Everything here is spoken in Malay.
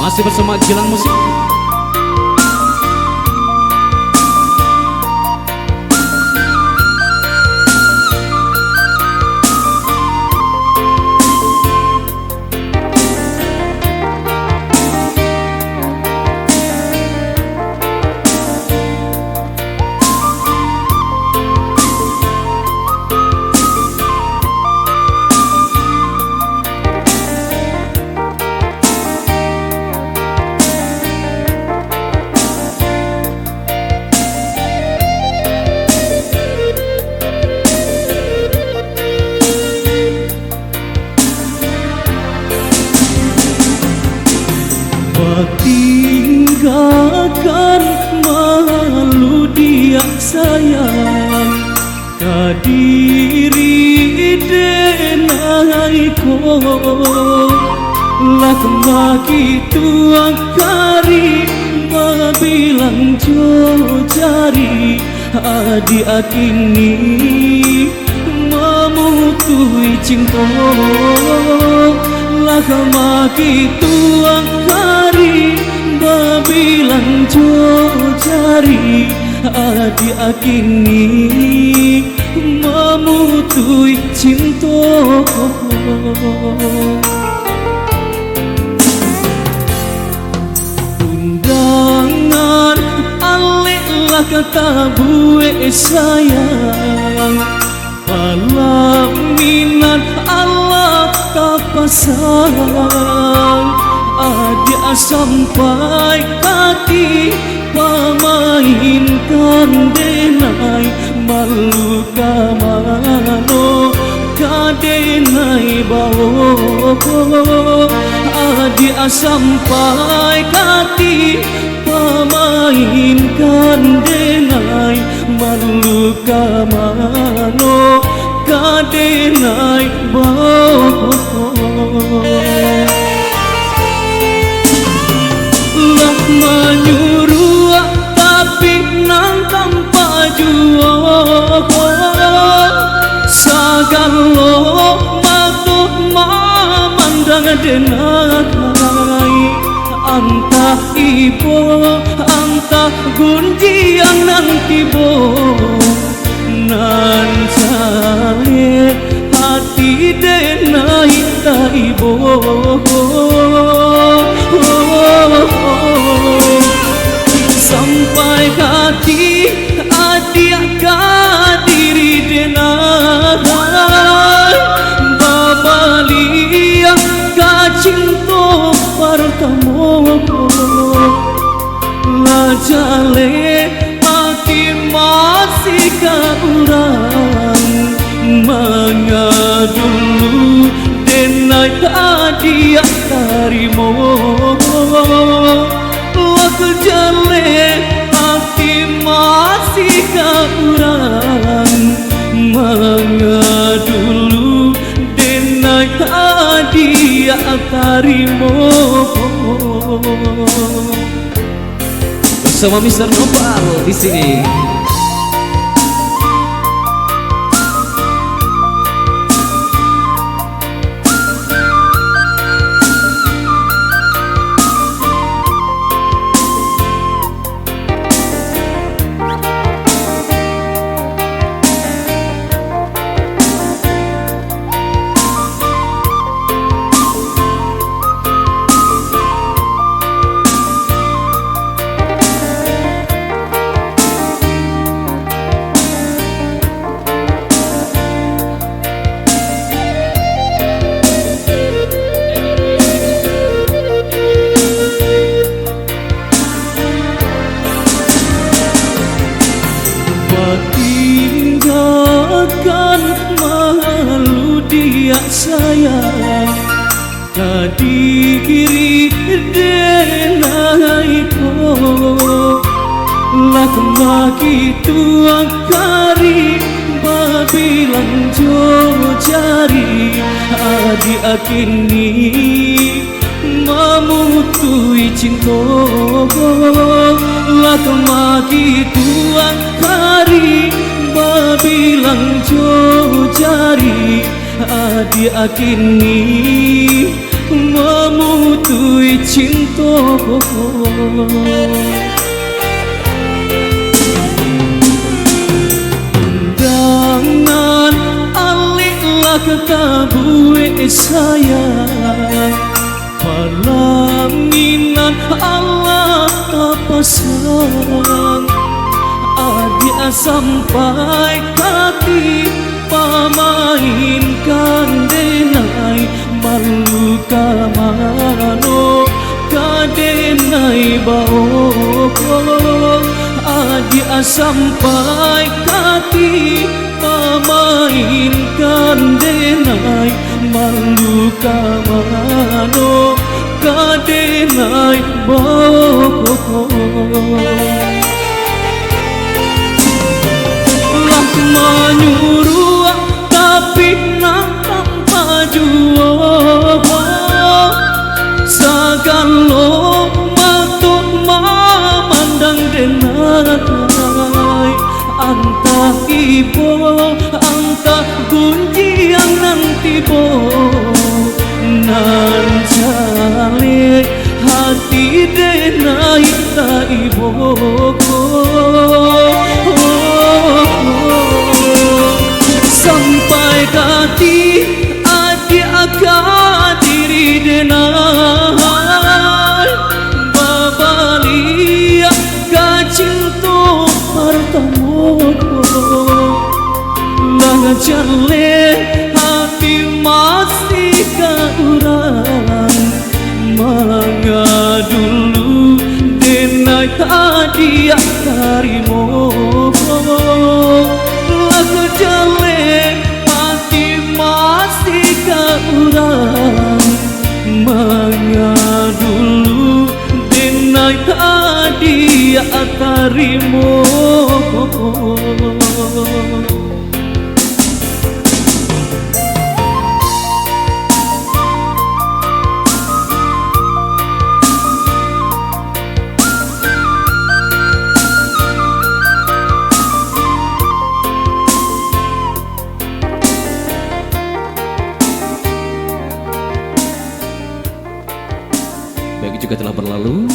Masih bersama Gilang Musik. Tinggalkan malu dia sayang kadiri denai ko lah kemaki tuang kari babilang jo jari adi akini memutui cinta lah kemaki tuang kari babilang jo jari adi akini memutui cinta. Undangan aleklah kata bue sayang palaminan Allah kapasang adia sampai hati pamainkan denai malu kamano kadenai bawo adia sampai hati pamainkan denai malu kamano kadenai bawo lah menyuruh tapi nang tanpa jual sagalo matuh mamandang denai antah ibu antah gunjian nang tibo nan sale hati denai ta ibu sampai hati adia kadiri denai babalia kacinto pertamo lajale hati masih kaurang mengadulu denai adia tarimo kejale hati masih kurang mengadulu denai hadiah tarimo Bersama Mr. Nopal di sini. Tinggalkan malu dia sayang kadiri denai ko lah kemaki tuang kari babilang jo jari adi akini memutui cinta lah kemaki tuang kari babilang jo jari adi akini memutui cinta. Undangan aliklah ketabue sayang, palanginan Allah tapasang. Adia sampai hati pamainkan denai malu kamano kadenai baoko. Adia sampai hati pamainkan denai malu kamano kadenai baoko. Menyuruh tapi nak tanpa jua, sagalo matuk mamandang denai. Anta ibo, anta kunci yang nanti bo, nan jale hati denai tak ibo. Sampai kati adik agak diri denai babalia kacinto pertama lang jale hati masih keurang manga dulu denai adik tarimo lagu jale hati masih keurang manga dulu denai tadi tarimo. Baik juga telah berlalu.